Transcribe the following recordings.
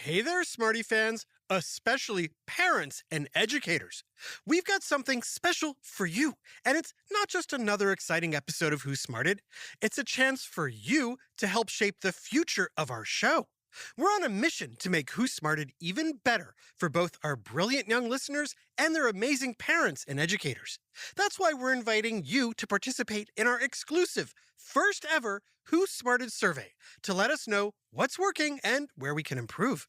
Hey there, Smarty fans, especially parents and educators. We've got something special for you, and it's not just another exciting episode of Who Smarted. It's a chance for you to help shape the future of our show. We're on a mission to make Who Smarted even better for both our brilliant young listeners and their amazing parents and educators. That's why we're inviting you to participate in our exclusive, first ever Who Smarted survey to let us know what's working and where we can improve.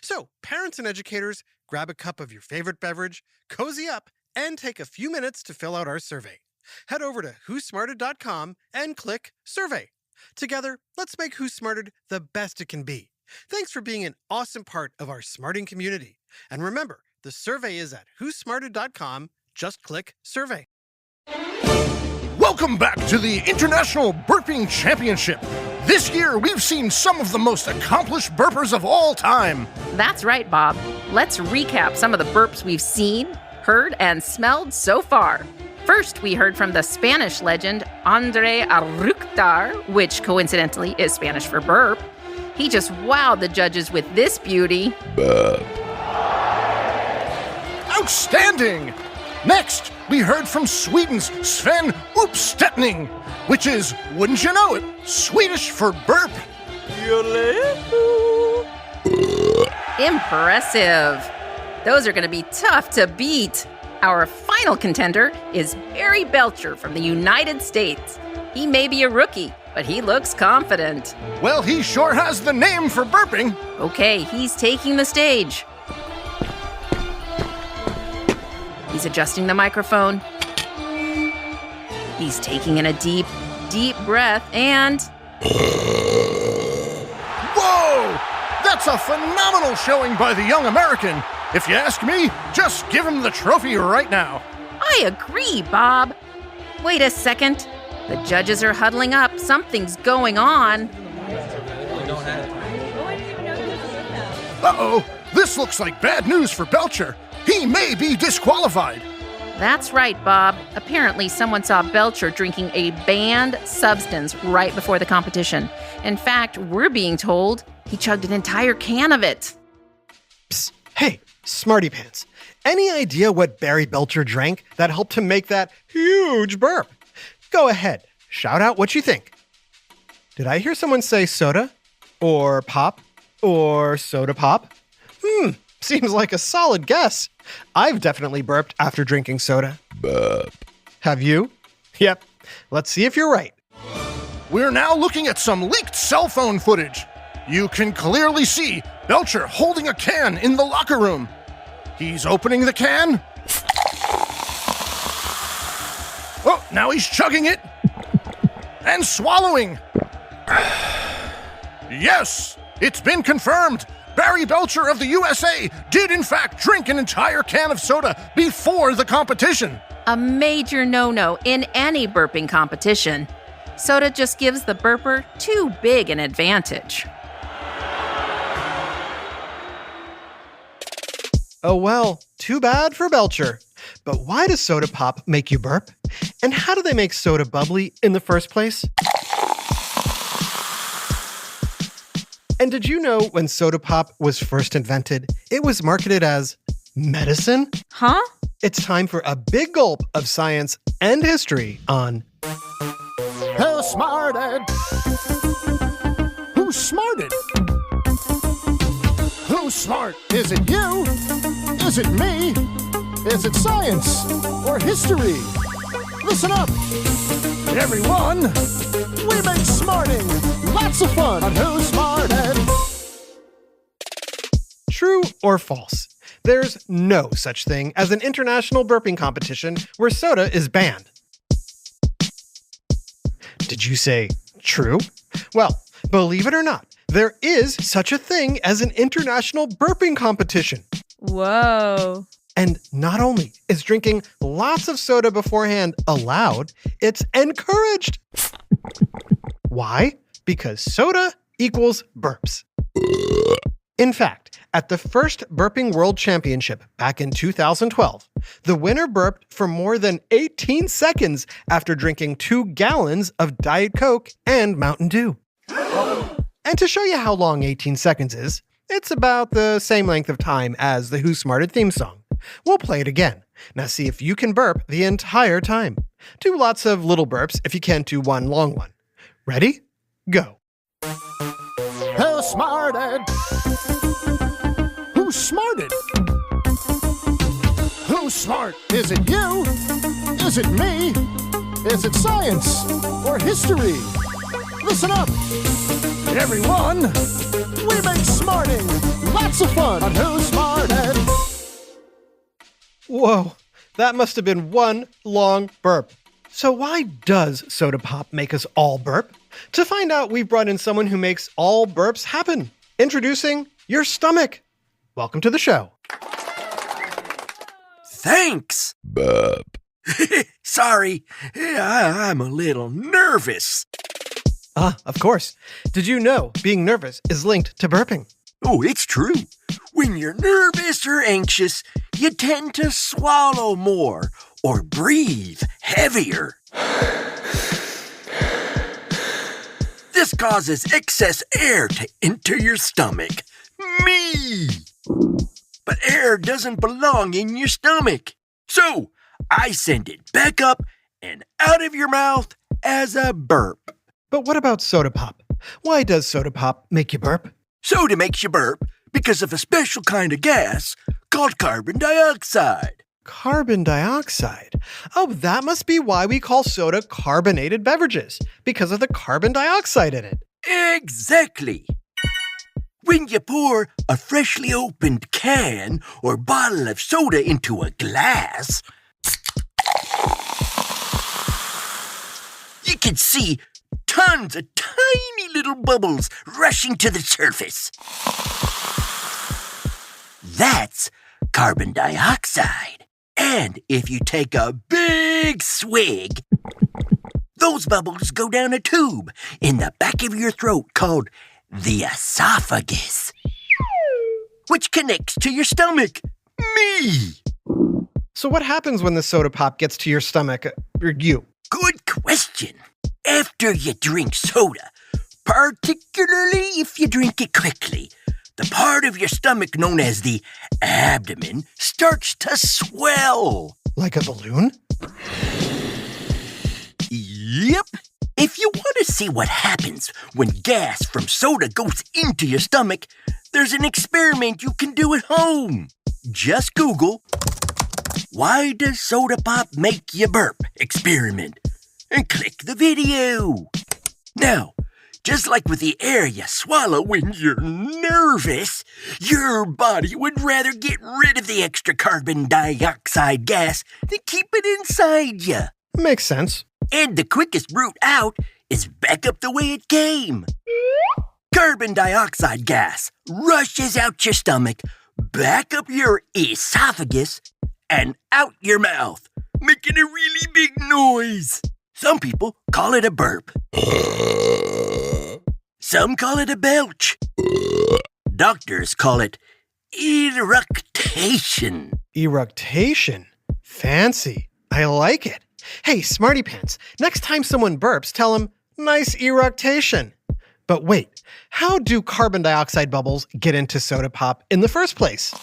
So, parents and educators, grab a cup of your favorite beverage, cozy up, and take a few minutes to fill out our survey. Head over to whosmarted.com and click Survey. Together, let's make Who Smarted the best it can be. Thanks for being an awesome part of our smarting community. And remember, the survey is at whosmarted.com. Just click Survey. Welcome back to the International Burping Championship. This year, we've seen some of the most accomplished burpers of all time. That's right, Bob. Let's recap some of the burps we've seen, heard, and smelled so far. First, we heard from the Spanish legend André Arructar, which coincidentally is Spanish for burp. He just wowed the judges with this beauty. Burp. Outstanding! Next, we heard from Sweden's Sven Uppstetning, which is, wouldn't you know it, Swedish for burp. Impressive. Those are going to be tough to beat. Our final contender is Barry Belcher from the United States. He may be a rookie, but he looks confident. Well, he sure has the name for burping. Okay, he's taking the stage. He's adjusting the microphone. He's taking in a deep, deep breath and... Whoa! That's a phenomenal showing by the young American. If you ask me, just give him the trophy right now. I agree, Bob. Wait a second. The judges are huddling up. Something's going on. Uh-oh, this looks like bad news for Belcher. He may be disqualified. That's right, Bob. Apparently, someone saw Belcher drinking a banned substance right before the competition. In fact, we're being told he chugged an entire can of it. Psst. Hey, Smarty Pants. Any idea what Barry Belcher drank that helped him make that huge burp? Go ahead, shout out what you think. Did I hear someone say soda? Or pop? Or soda pop? Seems like a solid guess. I've definitely burped after drinking soda. Burp. Have you? Yep. Let's see if you're right. We're now looking at some leaked cell phone footage. You can clearly see Belcher holding a can in the locker room. He's opening the can. Oh, now he's chugging it. And swallowing. Yes, it's been confirmed. Barry Belcher of the USA did in fact drink an entire can of soda before the competition. A major no-no in any burping competition. Soda just gives the burper too big an advantage. Oh well, too bad for Belcher. But why does soda pop make you burp? And how do they make soda bubbly in the first place? And did you know when soda pop was first invented, it was marketed as medicine? Huh? It's time for a big gulp of science and history on Who smarted? Who smarted? Who's smart? Is it you? Is it me? Is it science or history? Listen up, everyone. We make smarting lots of fun on Who Smarted. true or false. There's no such thing as an international burping competition where soda is banned. Did you say true? Well, believe it or not, there is such a thing as an international burping competition. Whoa. And not only is drinking lots of soda beforehand allowed, it's encouraged. Why? Because soda equals burps. In fact, at the first Burping World Championship back in 2012, the winner burped for more than 18 seconds after drinking 2 gallons of Diet Coke and Mountain Dew. And to show you how long 18 seconds is, It's about the same length of time as the Who Smarted theme song. We'll play it again. Now see if you can burp the entire time. Do lots of little burps if you can't do one long one. Ready? Go. Who smarted? Who's smarted? Who's smart? Is it you? Is it me? Is it science or history? Listen up, everyone. We make smarting lots of fun on Who Smarted. Whoa, that must have been one long burp. So why does soda pop make us all burp? To find out, we've brought in someone who makes all burps happen. Introducing your stomach. Welcome to the show. Thanks. Burp. Sorry, I'm a little nervous. Of course. Did you know being nervous is linked to burping? Oh, it's true. When you're nervous or anxious, you tend to swallow more or breathe heavier. This causes excess air to enter your stomach. Me! But air doesn't belong in your stomach. So, I send it back up and out of your mouth as a burp. But what about soda pop? Why does soda pop make you burp? Soda makes you burp because of a special kind of gas called carbon dioxide. Carbon dioxide. Oh, that must be why we call soda carbonated beverages, because of the carbon dioxide in it. Exactly. When you pour a freshly opened can or bottle of soda into a glass, you can see tons of tiny little bubbles rushing to the surface. That's carbon dioxide. And if you take a big swig, those bubbles go down a tube in the back of your throat called the esophagus, which connects to your stomach. Me! So what happens when the soda pop gets to your stomach, or you? Good question. After you drink soda, particularly if you drink it quickly, the part of your stomach known as the abdomen starts to swell. Like a balloon? Yep. If you want to see what happens when gas from soda goes into your stomach, there's an experiment you can do at home. Just Google, "Why does soda pop make you burp?" experiment, and click the video. Now, just like with the air you swallow when you're nervous, your body would rather get rid of the extra carbon dioxide gas than keep it inside you. Makes sense. And the quickest route out is back up the way it came. Carbon dioxide gas rushes out your stomach, back up your esophagus, and out your mouth, making a really big noise. Some people call it a burp. Some call it a belch. Doctors call it eructation. Eructation? Fancy. I like it. Hey, Smarty Pants, next time someone burps, tell them, "Nice eructation." But wait, how do carbon dioxide bubbles get into soda pop in the first place?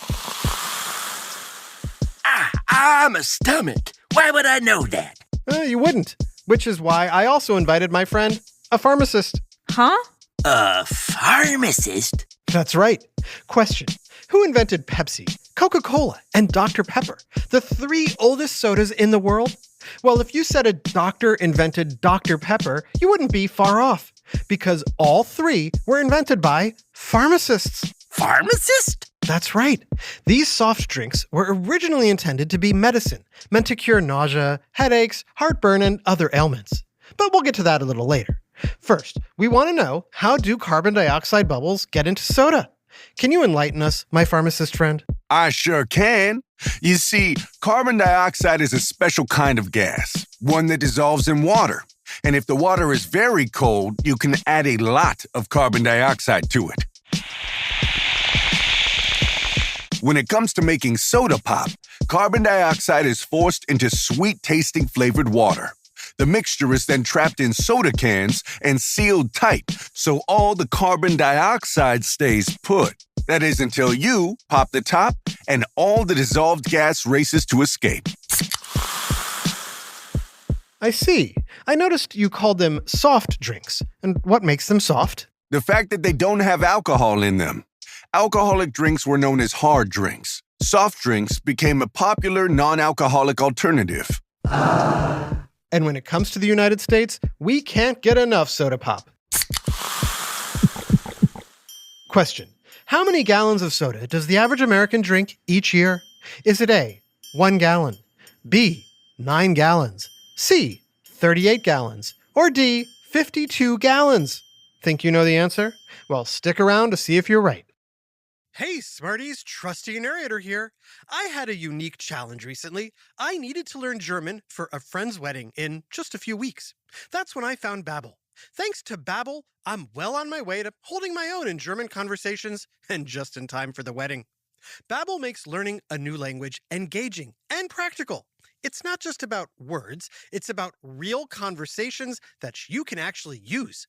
I'm a stomach. Why would I know that? You wouldn't, which is why I also invited my friend, a pharmacist. Huh? A pharmacist? That's right. Question: who invented Pepsi, Coca-Cola, and Dr. Pepper, the three oldest sodas in the world? Well, if you said a doctor invented Dr. Pepper, you wouldn't be far off, because all three were invented by pharmacists. Pharmacist? That's right. These soft drinks were originally intended to be medicine, meant to cure nausea, headaches, heartburn, and other ailments. But we'll get to that a little later. First, we want to know, how do carbon dioxide bubbles get into soda? Can you enlighten us, my pharmacist friend? I sure can. You see, carbon dioxide is a special kind of gas, one that dissolves in water. And if the water is very cold, you can add a lot of carbon dioxide to it. When it comes to making soda pop, carbon dioxide is forced into sweet-tasting flavored water. The mixture is then trapped in soda cans and sealed tight, so all the carbon dioxide stays put. That is until you pop the top and all the dissolved gas races to escape. I see. I noticed you called them soft drinks. And what makes them soft? The fact that they don't have alcohol in them. Alcoholic drinks were known as hard drinks. Soft drinks became a popular non-alcoholic alternative. And when it comes to the United States, we can't get enough soda pop. Question. How many gallons of soda does the average American drink each year? Is it A, 1 gallon, B, 9 gallons, C, 38 gallons, or D, 52 gallons? Think you know the answer? Well, stick around to see if you're right. Hey, Smarties, trusty narrator here. I had a unique challenge recently. I needed to learn German for a friend's wedding in just a few weeks. That's when I found Babbel. Thanks to Babbel, I'm well on my way to holding my own in German conversations and just in time for the wedding. Babbel makes learning a new language engaging and practical. It's not just about words, it's about real conversations that you can actually use.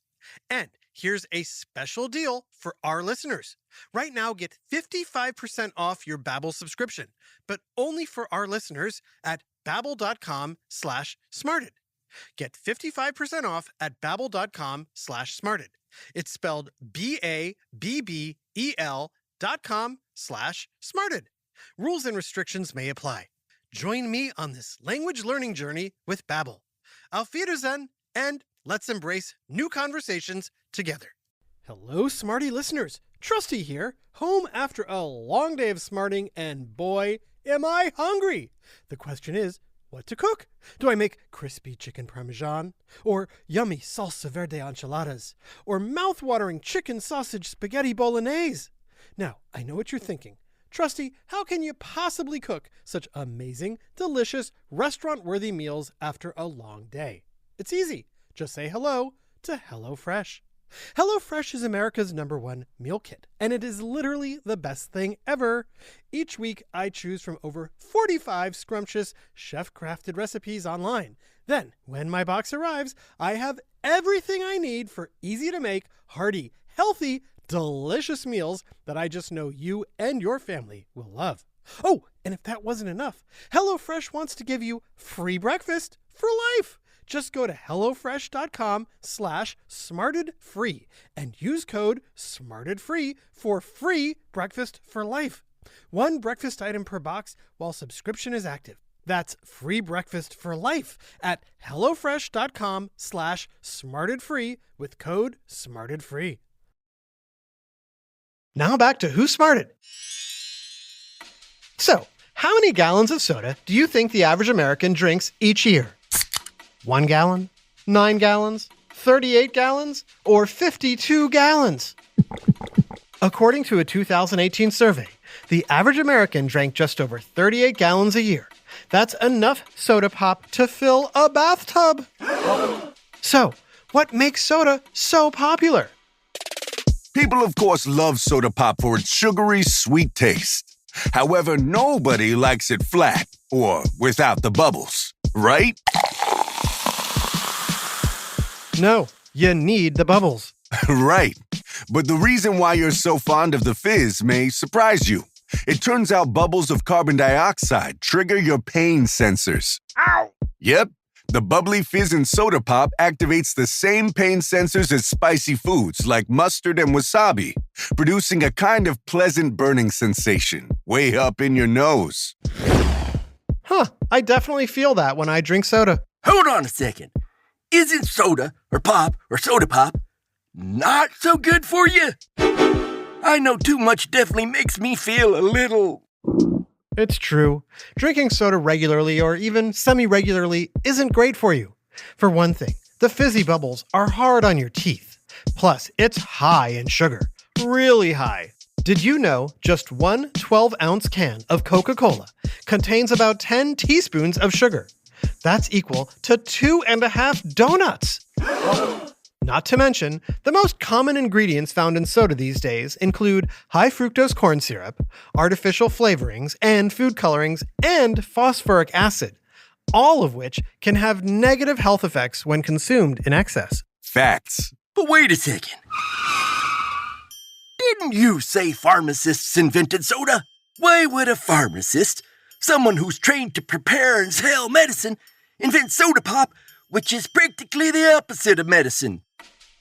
And here's a special deal for our listeners. Right now, get 55% off your Babbel subscription, but only for our listeners at babbel.com/smarted. Get 55% off at babbel.com/smarted. It's spelled BABBEL.com/smarted. Rules and restrictions may apply. Join me on this language learning journey with Babbel. Auf Wiedersehen, and let's embrace new conversations together. Hello, Smarty listeners. Trusty here, home after a long day of smarting, and boy, am I hungry. The question is, what to cook? Do I make crispy chicken parmesan? Or yummy salsa verde enchiladas? Or mouth-watering chicken sausage spaghetti bolognese? Now, I know what you're thinking. Trusty, how can you possibly cook such amazing, delicious, restaurant-worthy meals after a long day? It's easy. Just say hello to HelloFresh. HelloFresh is America's #1 meal kit, and it is literally the best thing ever. Each week, I choose from over 45 scrumptious, chef-crafted recipes online. Then, when my box arrives, I have everything I need for easy-to-make, hearty, healthy, delicious meals that I just know you and your family will love. Oh, and if that wasn't enough, HelloFresh wants to give you free breakfast for life. Just go to HelloFresh.com/smartedfree and use code SMARTEDFREE for free breakfast for life. One breakfast item per box while subscription is active. That's free breakfast for life at HelloFresh.com/smartedfree with code SMARTEDFREE. Now back to Who Smarted? So, how many gallons of soda do you think the average American drinks each year? 1 gallon, 9 gallons, 38 gallons, or 52 gallons? According to a 2018 survey, the average American drank just over 38 gallons a year. That's enough soda pop to fill a bathtub. So, what makes soda so popular? People, of course, love soda pop for its sugary, sweet taste. However, nobody likes it flat or without the bubbles, right? No, you need the bubbles. Right. But the reason why you're so fond of the fizz may surprise you. It turns out bubbles of carbon dioxide trigger your pain sensors. Ow! Yep. The bubbly fizz in soda pop activates the same pain sensors as spicy foods like mustard and wasabi, producing a kind of pleasant burning sensation way up in your nose. Huh, I definitely feel that when I drink soda. Hold on a second. Isn't soda or pop or soda pop not so good for you? I know too much definitely makes me feel a little... It's true. Drinking soda regularly or even semi-regularly isn't great for you. For one thing, the fizzy bubbles are hard on your teeth. Plus, it's high in sugar. Really high. Did you know just one 12-ounce can of Coca-Cola contains about 10 teaspoons of sugar? That's equal to 2.5 donuts. Not to mention, the most common ingredients found in soda these days include high fructose corn syrup, artificial flavorings, and food colorings, and phosphoric acid. all of which can have negative health effects when consumed in excess. Facts. But wait a second. Didn't you say pharmacists invented soda? Why would a pharmacist, someone who's trained to prepare and sell medicine, invent soda pop, which is practically the opposite of medicine?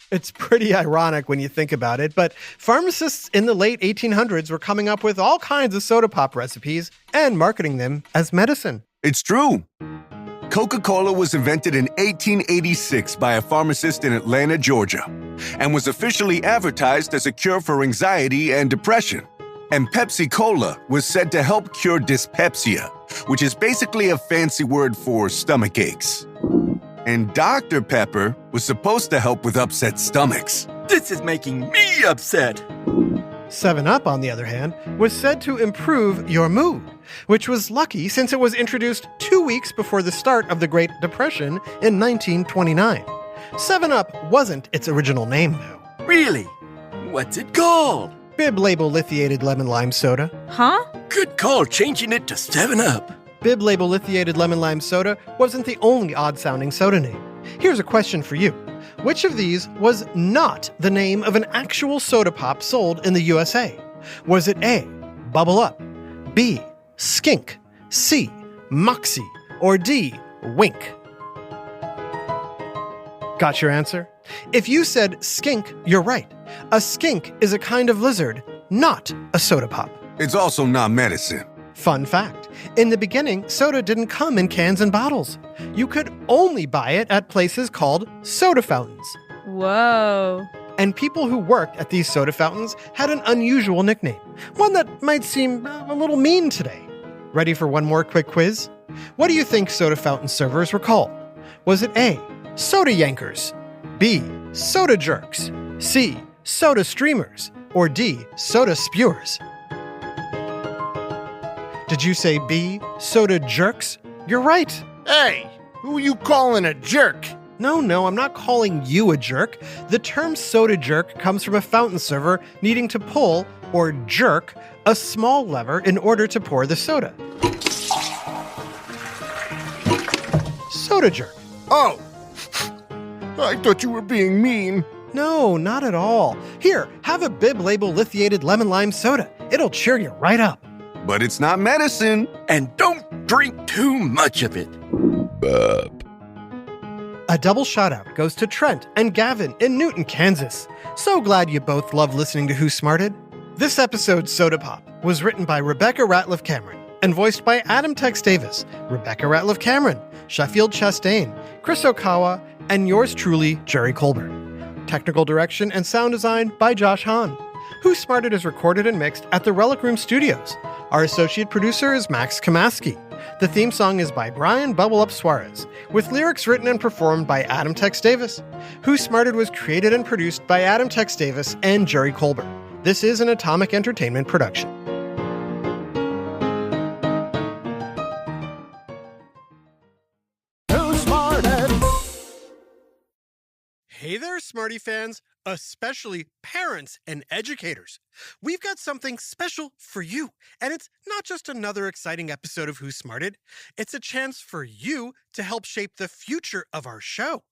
It's pretty ironic when you think about it, but pharmacists in the late 1800s were coming up with all kinds of soda pop recipes and marketing them as medicine. It's true. Coca-Cola was invented in 1886 by a pharmacist in Atlanta, Georgia, and was officially advertised as a cure for anxiety and depression. And Pepsi-Cola was said to help cure dyspepsia, which is basically a fancy word for stomach aches. And Dr. Pepper was supposed to help with upset stomachs. This is making me upset. 7-Up, on the other hand, was said to improve your mood, which was lucky since it was introduced 2 weeks before the start of the Great Depression in 1929. 7-Up wasn't its original name, though. Really? What's it called? Bib label lithiated lemon lime soda. Huh? Good call changing it to 7-Up. Bib label lithiated lemon lime soda wasn't the only odd-sounding soda name. Here's a question for you. Which of these was not the name of an actual soda pop sold in the USA? Was it A, Bubble Up, B, Skink, C, Moxie, or D, Wink? Got your answer? If you said skink, you're right. A skink is a kind of lizard, not a soda pop. It's also not medicine. Fun fact, in the beginning, soda didn't come in cans and bottles. You could only buy it at places called soda fountains. Whoa. And people who worked at these soda fountains had an unusual nickname, one that might seem a little mean today. Ready for one more quick quiz? What do you think soda fountain servers were called? Was it A, soda yankers, B, soda jerks, C, soda streamers, or D, soda spewers? Did you say B, soda jerks? You're right. Hey, who you calling a jerk? No, I'm not calling you a jerk. The term soda jerk comes from a fountain server needing to pull, or jerk, a small lever in order to pour the soda. Soda jerk. Oh, I thought you were being mean. No, not at all. Here, have a Bib label lithiated lemon lime soda. It'll cheer you right up. But it's not medicine. And don't drink too much of it. Burp. A double shout-out goes to Trent and Gavin in Newton, Kansas. So glad you both love listening to Who Smarted. This episode's Soda Pop was written by Rebecca Ratliff Cameron and voiced by Adam Tex Davis, Rebecca Ratliff Cameron, Sheffield Chastain, Chris Okawa, and yours truly, Jerry Colbert. Technical direction and sound design by Josh Hahn. Who Smarted is recorded and mixed at the Relic Room Studios. Our associate producer is Max Kamaski. The theme song is by Brian Bubble Up Suarez, with lyrics written and performed by Adam Tex Davis. Who Smarted was created and produced by Adam Tex Davis and Jerry Colbert. This is an Atomic Entertainment production. Who smarted? Hey there, Smarty fans, especially parents and educators. We've got something special for you, and it's not just another exciting episode of Who Smarted. It's a chance for you to help shape the future of our show.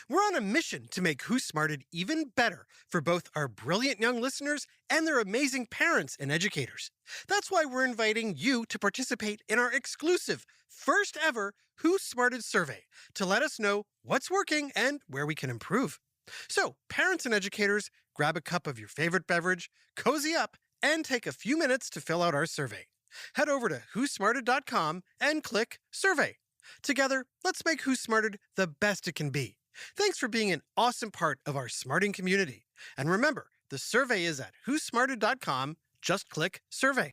We're on a mission to make Who Smarted even better for both our brilliant young listeners and their amazing parents and educators. That's why we're inviting you to participate in our exclusive, first ever Who Smarted survey to let us know what's working and where we can improve. So, parents and educators, grab a cup of your favorite beverage, cozy up, and take a few minutes to fill out our survey. Head over to whosmarted.com and click Survey. Together, let's make Who Smarted the best it can be. Thanks for being an awesome part of our smarting community. And remember, the survey is at whosmarted.com. Just click Survey.